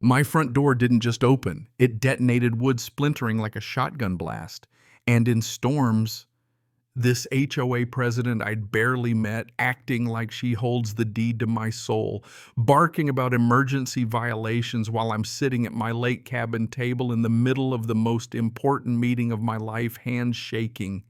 My front door didn't just open, it detonated wood splintering like a shotgun blast. And in storms, this HOA president I'd barely met, acting like she holds the deed to my soul, barking about emergency violations while I'm sitting at my lake cabin table in the middle of the most important meeting of my life, hands shaking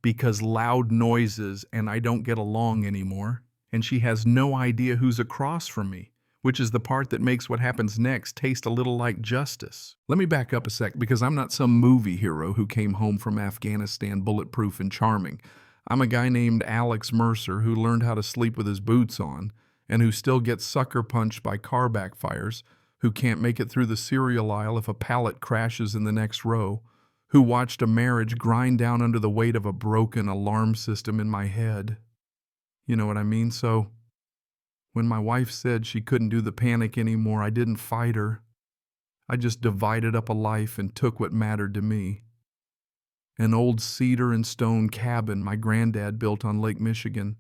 because loud noises and I don't get along anymore. And she has no idea who's across from me, which is the part that makes what happens next taste a little like justice. Let me back up a sec because I'm not some movie hero who came home from Afghanistan bulletproof and charming. I'm a guy named Alex Mercer who learned how to sleep with his boots on and who still gets sucker punched by car backfires, who can't make it through the cereal aisle if a pallet crashes in the next row, who watched a marriage grind down under the weight of a broken alarm system in my head. You know what I mean? So when my wife said she couldn't do the panic anymore, I didn't fight her. I just divided up a life and took what mattered to me. An old cedar and stone cabin my granddad built on Lake Michigan,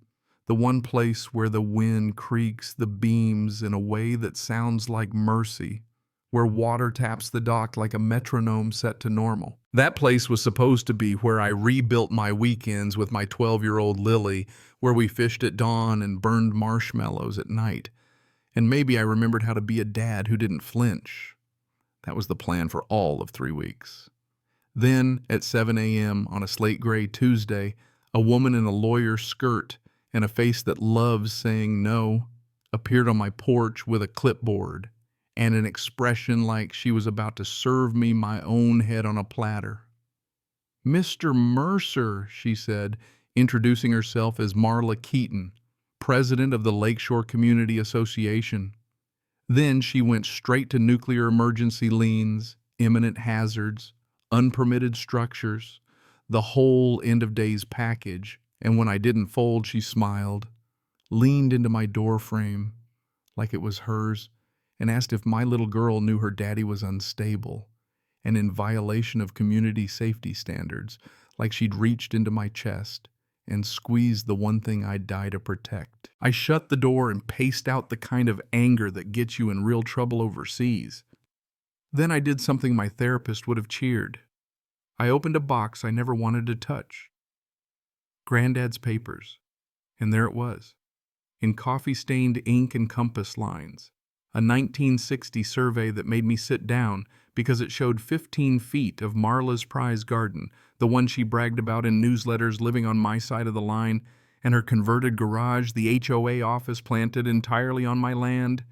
the one place where the wind creaks the beams in a way that sounds like mercy, where water taps the dock like a metronome set to normal. That place was supposed to be where I rebuilt my weekends with my 12-year-old Lily, where we fished at dawn and burned marshmallows at night. And maybe I remembered how to be a dad who didn't flinch. That was the plan for all of 3 weeks. Then, at 7 a.m. on a slate gray Tuesday, a woman in a lawyer's skirt and a face that loves saying no appeared on my porch with a clipboard and an expression like she was about to serve me my own head on a platter. "Mr. Mercer," she said, introducing herself as Marla Keaton, president of the Lakeshore Community Association. Then she went straight to nuclear emergency liens, imminent hazards, unpermitted structures, the whole end-of-days package, and when I didn't fold, she smiled, leaned into my door frame like it was hers, and asked if my little girl knew her daddy was unstable and in violation of community safety standards, like she'd reached into my chest and squeezed the one thing I'd die to protect. I shut the door and paced out the kind of anger that gets you in real trouble overseas. Then I did something my therapist would have cheered. I opened a box I never wanted to touch. Granddad's papers. And there it was, in coffee-stained ink and compass lines. A 1960 survey that made me sit down because it showed 15 feet of Marla's prize garden, the one she bragged about in newsletters living on my side of the line, and her converted garage, the HOA office planted entirely on my land.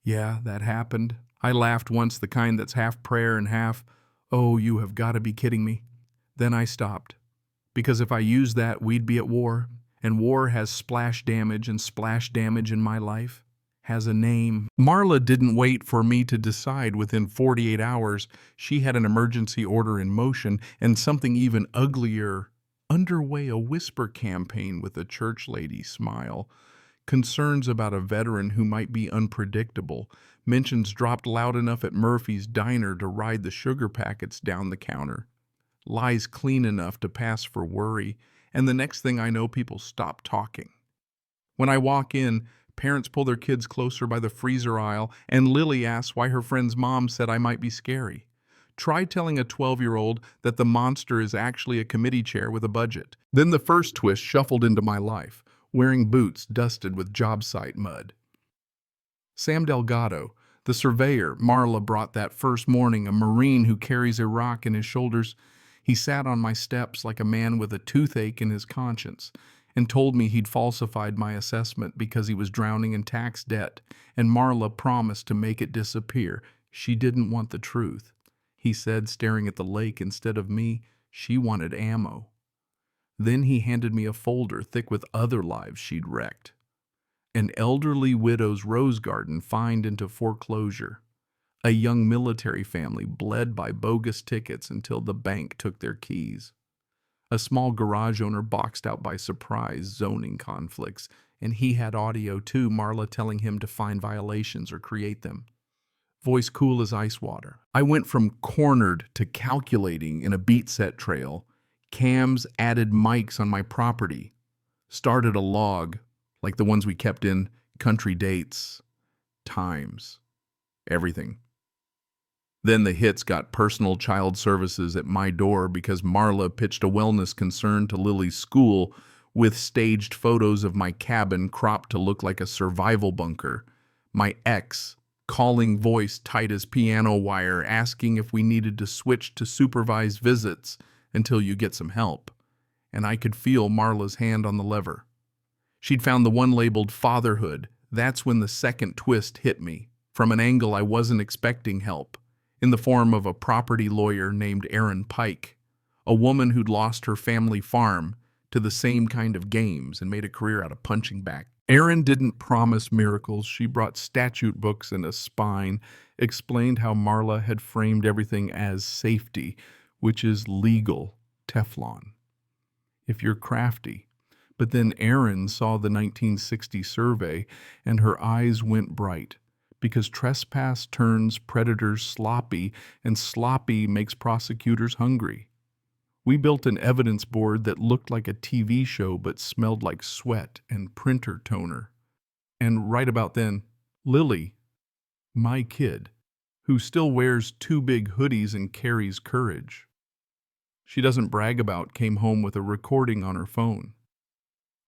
Yeah, that happened. I laughed once, the kind that's half prayer and half, "Oh, you have got to be kidding me." Then I stopped, because if I used that, we'd be at war, and war has splash damage, and splash damage in my life has a name. Marla didn't wait for me to decide. Within 48 hours, she had an emergency order in motion and something even uglier underway, a whisper campaign with a church lady smile. Concerns about a veteran who might be unpredictable. Mentions dropped loud enough at Murphy's Diner to ride the sugar packets down the counter. Lies clean enough to pass for worry. And the next thing I know, people stop talking. When I walk in, parents pull their kids closer by the freezer aisle, and Lily asks why her friend's mom said I might be scary. Try telling a 12-year-old that the monster is actually a committee chair with a budget. Then the first twist shuffled into my life, wearing boots dusted with job site mud. Sam Delgado, the surveyor Marla brought that first morning, a Marine who carries a rock in his shoulders, he sat on my steps like a man with a toothache in his conscience, and told me he'd falsified my assessment because he was drowning in tax debt, and Marla promised to make it disappear. She didn't want the truth. He said, staring at the lake instead of me, she wanted ammo. Then he handed me a folder thick with other lives she'd wrecked. An elderly widow's rose garden fined into foreclosure. A young military family bled by bogus tickets until the bank took their keys. A small garage owner boxed out by surprise zoning conflicts, and he had audio too, Marla telling him to find violations or create them. Voice cool as ice water. I went from cornered to calculating in a beat set trail. Cams added mics on my property. Started a log, like the ones we kept in, country dates, times, everything. Then the hits got personal child services at my door because Marla pitched a wellness concern to Lily's school with staged photos of my cabin cropped to look like a survival bunker. My ex, calling voice tight as piano wire, asking if we needed to switch to supervised visits until you get some help. And I could feel Marla's hand on the lever. She'd found the one labeled fatherhood. That's when the second twist hit me, from an angle I wasn't expecting help, in the form of a property lawyer named Erin Pike, a woman who'd lost her family farm to the same kind of games and made a career out of punching back. Erin didn't promise miracles. She brought statute books and a spine, explained how Marla had framed everything as safety, which is legal Teflon, if you're crafty. But then Erin saw the 1960 survey and her eyes went bright, because trespass turns predators sloppy, and sloppy makes prosecutors hungry. We built an evidence board that looked like a TV show but smelled like sweat and printer toner. And right about then, Lily, my kid, who still wears 2 big hoodies and carries courage, she doesn't brag about, came home with a recording on her phone.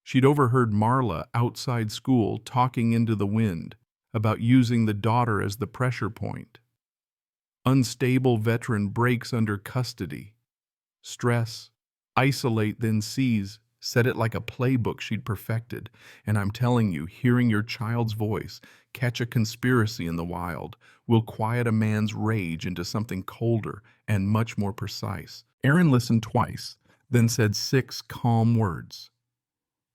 She'd overheard Marla outside school talking into the wind about using the daughter as the pressure point. Unstable veteran breaks under custody. Stress, isolate, then seize, said it like a playbook she'd perfected. And I'm telling you, hearing your child's voice catch a conspiracy in the wild will quiet a man's rage into something colder and much more precise. Erin listened twice, then said 6 calm words.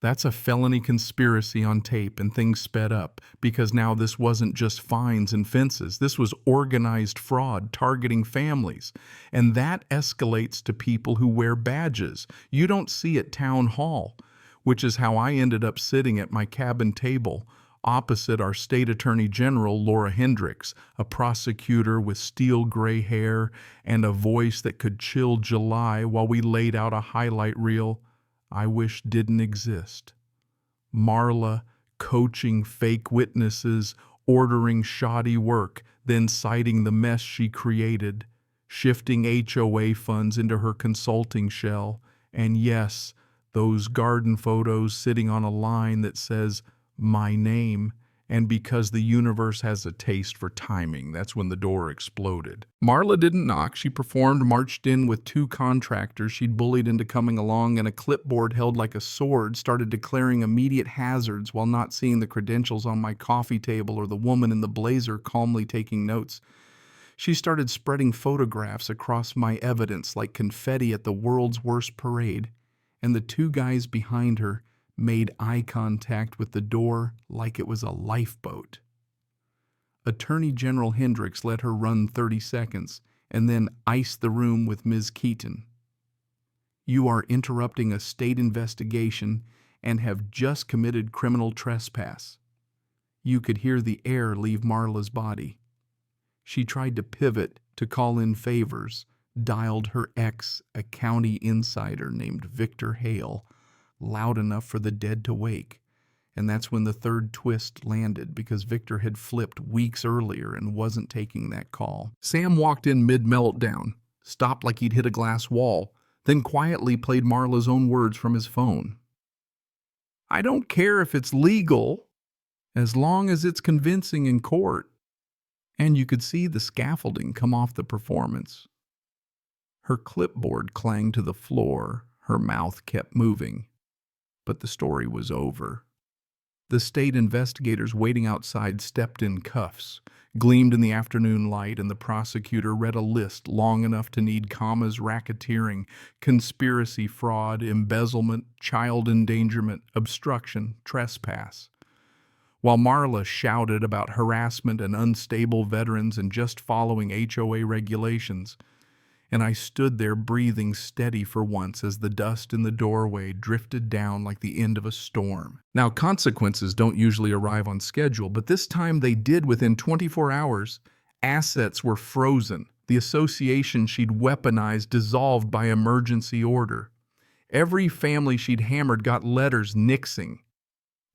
That's a felony conspiracy on tape, and things sped up, because now this wasn't just fines and fences. This was organized fraud targeting families. And that escalates to people who wear badges you don't see at town hall, which is how I ended up sitting at my cabin table opposite our state attorney general, Laura Hendricks, a prosecutor with steel gray hair and a voice that could chill July, while we laid out a highlight reel I wish didn't exist. Marla coaching fake witnesses, ordering shoddy work, then citing the mess she created, shifting HOA funds into her consulting shell, and yes, those garden photos sitting on a line that says, my name, and because the universe has a taste for timing, that's when the door exploded. Marla didn't knock. She performed, marched in with 2 contractors she'd bullied into coming along, and a clipboard held like a sword started declaring immediate hazards while not seeing the credentials on my coffee table or the woman in the blazer calmly taking notes. She started spreading photographs across my evidence like confetti at the world's worst parade, and the 2 guys behind her made eye contact with the door like it was a lifeboat. Attorney General Hendricks let her run 30 seconds and then iced the room with Ms. Keaton. You are interrupting a state investigation and have just committed criminal trespass. You could hear the air leave Marla's body. She tried to pivot to call in favors, dialed her ex, a county insider named Victor Hale, loud enough for the dead to wake. And that's when the 3rd twist landed, because Victor had flipped weeks earlier and wasn't taking that call. Sam walked in mid-meltdown, stopped like he'd hit a glass wall, then quietly played Marla's own words from his phone. I don't care if it's legal, as long as it's convincing in court. And you could see the scaffolding come off the performance. Her clipboard clanged to the floor, her mouth kept moving. But the story was over. The state investigators waiting outside stepped in cuffs, gleamed in the afternoon light, and the prosecutor read a list long enough to need commas: racketeering, conspiracy, fraud, embezzlement, child endangerment, obstruction, trespass. While Marla shouted about harassment and unstable veterans and just following HOA regulations, and I stood there breathing steady for once as the dust in the doorway drifted down like the end of a storm. Now, consequences don't usually arrive on schedule, but this time they did within 24 hours. Assets were frozen. The association she'd weaponized dissolved by emergency order. Every family she'd hammered got letters nixing.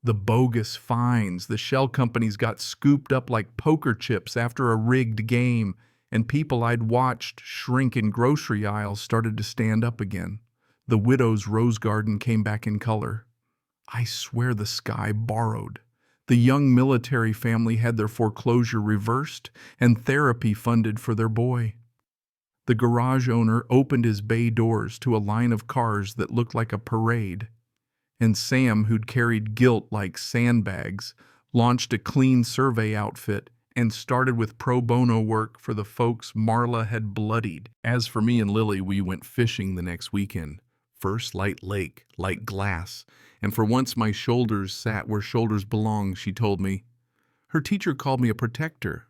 The bogus fines, the shell companies got scooped up like poker chips after a rigged game, and people I'd watched shrink in grocery aisles started to stand up again. The widow's rose garden came back in color. I swear the sky borrowed. The young military family had their foreclosure reversed and therapy funded for their boy. The garage owner opened his bay doors to a line of cars that looked like a parade. And Sam, who'd carried guilt like sandbags, launched a clean survey outfit and started with pro bono work for the folks Marla had bloodied. As for me and Lily, we went fishing the next weekend. First, light lake, light glass, and for once my shoulders sat where shoulders belong, she told me. Her teacher called me a protector.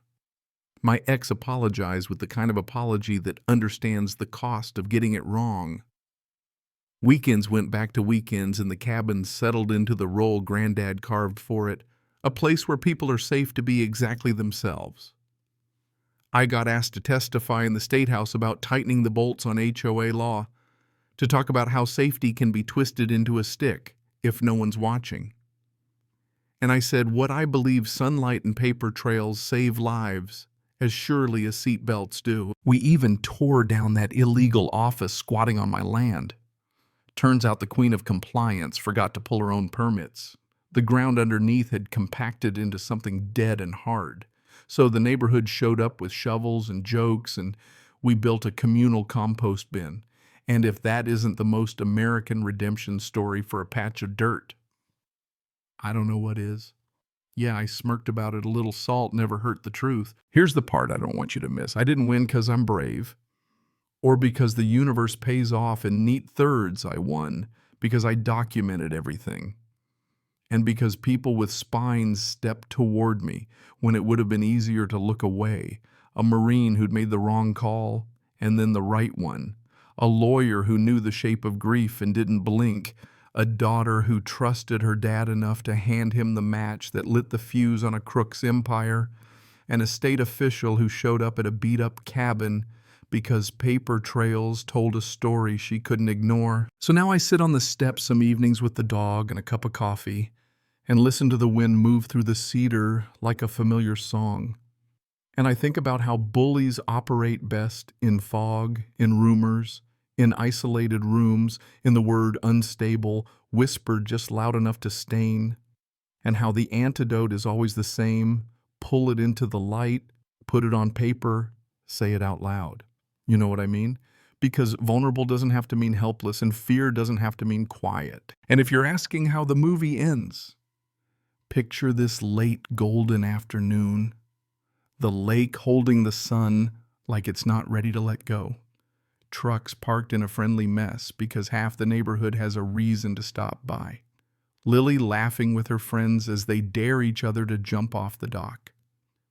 My ex apologized with the kind of apology that understands the cost of getting it wrong. Weekends went back to weekends and the cabin settled into the role Granddad carved for it, a place where people are safe to be exactly themselves. I got asked to testify in the State House about tightening the bolts on HOA law, to talk about how safety can be twisted into a stick if no one's watching. And I said what I believe sunlight and paper trails save lives as surely as seat belts do. We even tore down that illegal office squatting on my land. Turns out the queen of compliance forgot to pull her own permits. The ground underneath had compacted into something dead and hard. So the neighborhood showed up with shovels and jokes, and we built a communal compost bin. And if that isn't the most American redemption story for a patch of dirt, I don't know what is. Yeah, I smirked about it. A little salt never hurt the truth. Here's the part I don't want you to miss. I didn't win because I'm brave, or because the universe pays off in neat thirds. I won because I documented everything, and because people with spines stepped toward me when it would have been easier to look away. A Marine who'd made the wrong call and then the right one. A lawyer who knew the shape of grief and didn't blink. A daughter who trusted her dad enough to hand him the match that lit the fuse on a crook's empire. And a state official who showed up at a beat-up cabin because paper trails told a story she couldn't ignore. So now I sit on the steps some evenings with the dog and a cup of coffee and listen to the wind move through the cedar like a familiar song. And I think about how bullies operate best in fog, in rumors, in isolated rooms, in the word unstable, whispered just loud enough to stain, and how the antidote is always the same: pull it into the light, put it on paper, say it out loud. You know what I mean? Because vulnerable doesn't have to mean helpless, and fear doesn't have to mean quiet. And if you're asking how the movie ends, picture this late golden afternoon, the lake holding the sun like it's not ready to let go. Trucks parked in a friendly mess because half the neighborhood has a reason to stop by. Lily laughing with her friends as they dare each other to jump off the dock.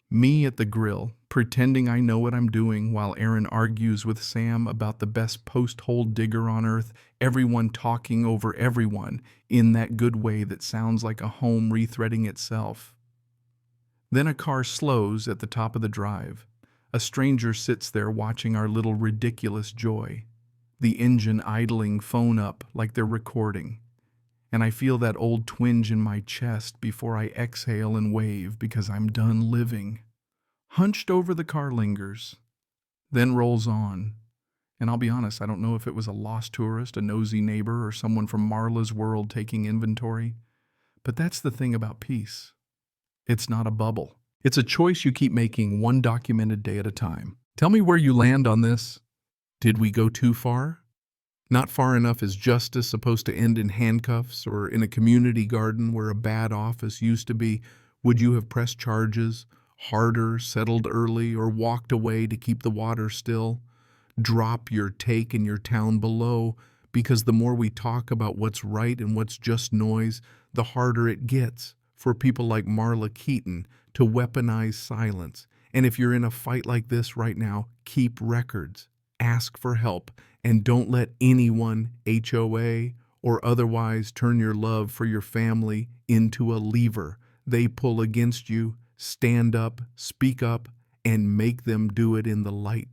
Me at the grill, pretending I know what I'm doing while Aaron argues with Sam about the best post-hole digger on earth, everyone talking over everyone in that good way that sounds like a home rethreading itself. Then a car slows at the top of the drive. A stranger sits there watching our little ridiculous joy, the engine idling phone up like they're recording. And I feel that old twinge in my chest before I exhale and wave because I'm done living. Hunched over, the car lingers, then rolls on. And I'll be honest, I don't know if it was a lost tourist, a nosy neighbor, or someone from Marla's world taking inventory. But that's the thing about peace. It's not a bubble. It's a choice you keep making one documented day at a time. Tell me where you land on this. Did we go too far? Not far enough. Is justice supposed to end in handcuffs or in a community garden where a bad office used to be? Would you have pressed charges harder, settled early, or walked away to keep the water still? Drop your take in your town below, because the more we talk about what's right and what's just noise, the harder it gets for people like Marla Keaton to weaponize silence. And if you're in a fight like this right now, keep records, ask for help, and don't let anyone, HOA or otherwise, turn your love for your family into a lever they pull against you. Stand up, speak up, and make them do it in the light.